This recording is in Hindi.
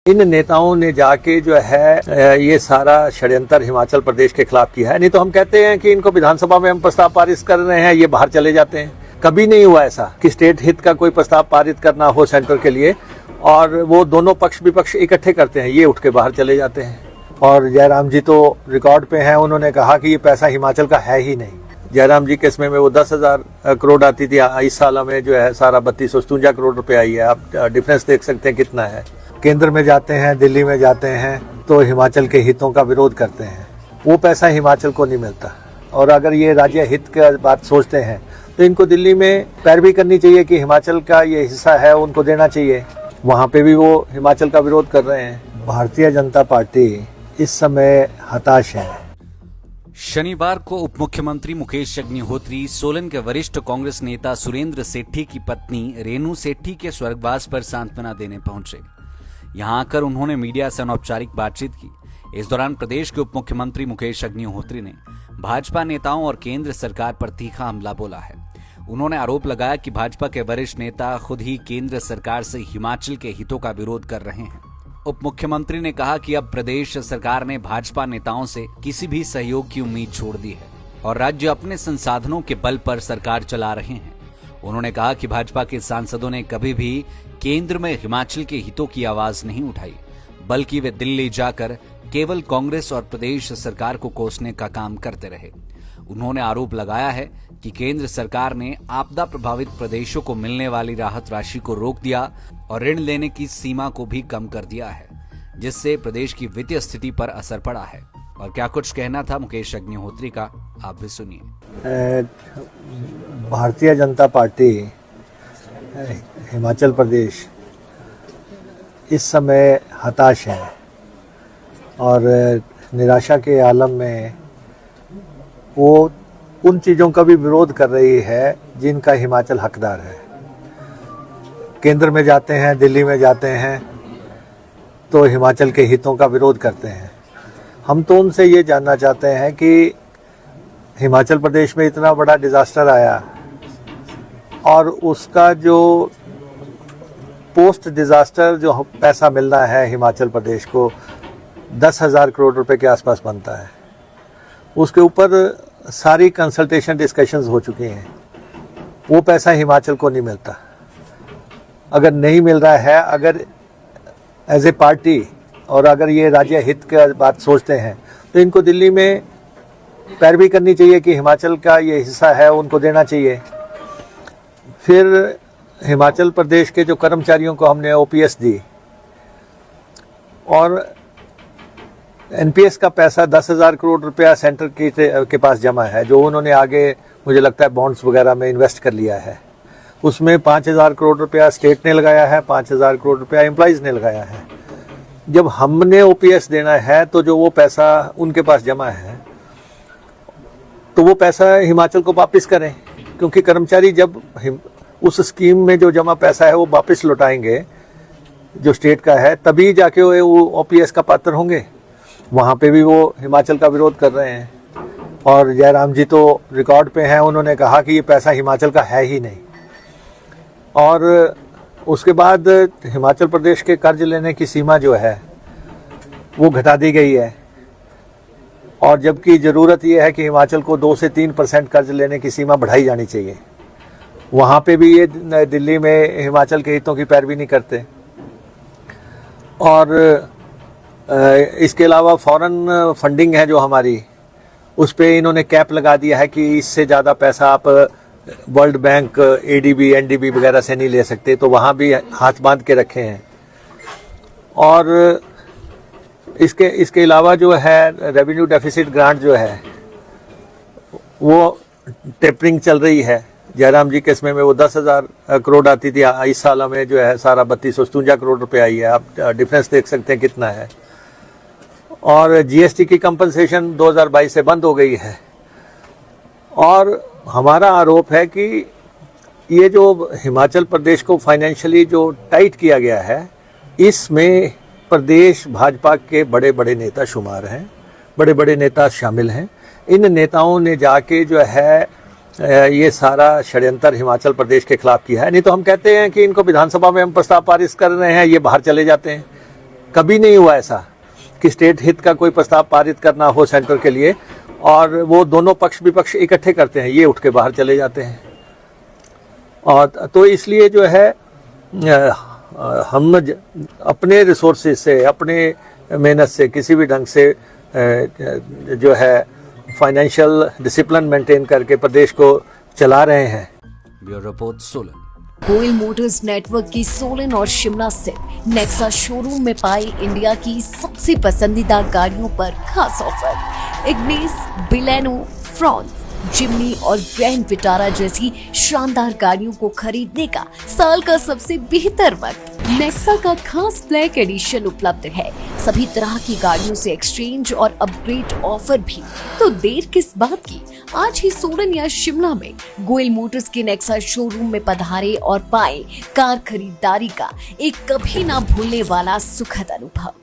इन नेताओं ने जाके जो है ये सारा षड्यंत्र हिमाचल प्रदेश के खिलाफ किया है। नहीं तो हम कहते हैं कि इनको विधानसभा में हम प्रस्ताव पारित कर रहे हैं, ये बाहर चले जाते हैं। कभी नहीं हुआ ऐसा कि स्टेट हित का कोई प्रस्ताव पारित करना हो सेंटर के लिए और वो दोनों पक्ष विपक्ष इकट्ठे करते हैं, ये उठ के बाहर चले जाते हैं। और जयराम जी तो रिकॉर्ड पे हैं, उन्होंने कहा कि ये पैसा हिमाचल का है ही नहीं। जयराम जी के इसमें वो 10,000 करोड़ आती थी, इस साल में जो है सारा 3257 करोड़ रुपए आई है। आप डिफरेंस देख सकते हैं कितना है। केंद्र में जाते हैं, दिल्ली में जाते हैं तो हिमाचल के हितों का विरोध करते हैं, वो पैसा हिमाचल को नहीं मिलता। और अगर ये राज्य हित की बात सोचते हैं तो इनको दिल्ली में पैरवी करनी चाहिए कि हिमाचल का ये हिस्सा है, उनको देना चाहिए। वहाँ पे भी वो हिमाचल का विरोध कर रहे हैं। भारतीय जनता पार्टी इस समय हताश है। शनिवार को उप मुख्यमंत्री मुकेश अग्निहोत्री सोलन के वरिष्ठ कांग्रेस नेता सुरेंद्र सेठी की पत्नी रेणु सेठी के स्वर्गवास पर सांत्वना देने पहुंचे। यहां आकर उन्होंने मीडिया से अनौपचारिक बातचीत की। इस दौरान प्रदेश के उप मुख्यमंत्री मुकेश अग्निहोत्री ने भाजपा नेताओं और केंद्र सरकार पर तीखा हमला बोला है। उन्होंने आरोप लगाया कि भाजपा के वरिष्ठ नेता खुद ही केंद्र सरकार से हिमाचल के हितों का विरोध कर रहे हैं। उप मुख्यमंत्री ने कहा कि अब प्रदेश सरकार ने भाजपा नेताओं से किसी भी सहयोग की उम्मीद छोड़ दी है और राज्य अपने संसाधनों के बल पर सरकार चला रहे हैं। उन्होंने कहा कि भाजपा के सांसदों ने कभी भी केंद्र में हिमाचल के हितों की आवाज नहीं उठाई, बल्कि वे दिल्ली जाकर केवल कांग्रेस और प्रदेश सरकार को कोसने का काम करते रहे। उन्होंने आरोप लगाया है कि केंद्र सरकार ने आपदा प्रभावित प्रदेशों को मिलने वाली राहत राशि को रोक दिया और ऋण लेने की सीमा को भी कम कर दिया है, जिससे प्रदेश की वित्तीय स्थिति पर असर पड़ा है। और क्या कुछ कहना था मुकेश अग्निहोत्री का, आप भी सुनिए। भारतीय जनता पार्टी हिमाचल प्रदेश इस समय हताश है और निराशा के आलम में वो उन चीज़ों का भी विरोध कर रही है जिनका हिमाचल हकदार है। केंद्र में जाते हैं, दिल्ली में जाते हैं तो हिमाचल के हितों का विरोध करते हैं। हम तो उनसे ये जानना चाहते हैं कि हिमाचल प्रदेश में इतना बड़ा डिजास्टर आया और उसका जो पोस्ट डिजास्टर जो पैसा मिलना है हिमाचल प्रदेश को 10,000 करोड़ रुपए के आसपास बनता है, उसके ऊपर सारी कंसल्टेशन डिस्कशंस हो चुकी हैं। वो पैसा हिमाचल को नहीं मिलता। अगर नहीं मिल रहा है, अगर एज ए पार्टी और अगर ये राज्य हित की बात सोचते हैं तो इनको दिल्ली में पैरवी करनी चाहिए कि हिमाचल का ये हिस्सा है, उनको देना चाहिए। फिर हिमाचल प्रदेश के जो कर्मचारियों को हमने ओपीएस दी और एनपीएस का पैसा 10,000 करोड़ रुपया सेंटर के पास जमा है, जो उन्होंने आगे मुझे लगता है बॉन्ड्स वगैरह में इन्वेस्ट कर लिया है। उसमें 5,000 करोड़ रुपया स्टेट ने लगाया है, 5,000 करोड़ रुपया एम्प्लॉइज ने लगाया है। जब हमने ओपीएस देना है तो जो वो पैसा उनके पास जमा है तो वो पैसा हिमाचल को वापस करें, क्योंकि कर्मचारी जब उस स्कीम में जो जमा पैसा है वो वापस लौटाएंगे जो स्टेट का है, तभी जाके वो ओपीएस का पात्र होंगे। वहाँ पे भी वो हिमाचल का विरोध कर रहे हैं। और जयराम जी तो रिकॉर्ड पे हैं, उन्होंने कहा कि ये पैसा हिमाचल का है ही नहीं। और उसके बाद हिमाचल प्रदेश के कर्ज लेने की सीमा जो है वो घटा दी गई है, और जबकि ज़रूरत ये है कि हिमाचल को 2 से 3% कर्ज लेने की सीमा बढ़ाई जानी चाहिए। वहाँ पे भी ये दिल्ली में हिमाचल के हितों की पैरवी नहीं करते। और इसके अलावा फॉरेन फंडिंग है जो हमारी, उस पर इन्होंने कैप लगा दिया है कि इससे ज़्यादा पैसा आप वर्ल्ड बैंक, एडीबी, एनडीबी वगैरह से नहीं ले सकते, तो वहाँ भी हाथ बांध के रखे हैं। और इसके अलावा जो है रेवेन्यू डेफिसिट ग्रांट जो है वो टेपरिंग चल रही है। जयराम जी के इसमें वो 10,000 करोड़ आती थी, इस साल में जो है सारा 3257 करोड़ रुपए आई है। आप डिफरेंस देख सकते हैं कितना है। और जीएसटी की कंपनसेशन 2022 से बंद हो गई है। और हमारा आरोप है कि ये जो हिमाचल प्रदेश को फाइनेंशियली जो टाइट किया गया है, इसमें प्रदेश भाजपा के बड़े बड़े नेता शुमार हैं, बड़े बड़े नेता शामिल हैं। इन नेताओं ने जाके जो है ये सारा षड्यंत्र हिमाचल प्रदेश के खिलाफ किया है। नहीं तो हम कहते हैं कि इनको विधानसभा में हम प्रस्ताव पारित कर रहे हैं, ये बाहर चले जाते हैं। कभी नहीं हुआ ऐसा कि स्टेट हित का कोई प्रस्ताव पारित करना हो सेंटर के लिए और वो दोनों पक्ष विपक्ष इकट्ठे करते हैं, ये उठ के बाहर चले जाते हैं। और तो इसलिए जो है हम अपने रिसोर्सेज से, अपने मेहनत से, किसी भी ढंग से जो है फाइनेंशियल डिसिप्लिन मेंटेन करके प्रदेश को चला रहे हैं। Bureau report Solan. Goyal Motors network की सोलन और शिमला स्थित नेक्सा शोरूम में पाई इंडिया की सबसे पसंदीदा गाड़ियों पर खास ऑफर। इग्निस, बिलेनो, फ्रॉन्स, जिम्नी और ग्रैंड विटारा जैसी शानदार गाड़ियों को खरीदने का साल का सबसे बेहतर वक्त। नेक्सा का खास ब्लैक एडिशन उपलब्ध है। सभी तरह की गाड़ियों से एक्सचेंज और अपग्रेड ऑफर भी। तो देर किस बात की, आज ही सोलन या शिमला में गोयल मोटर्स के नेक्सा शोरूम में पधारे और पाएं कार खरीदारी का एक कभी ना भूलने वाला सुखद अनुभव।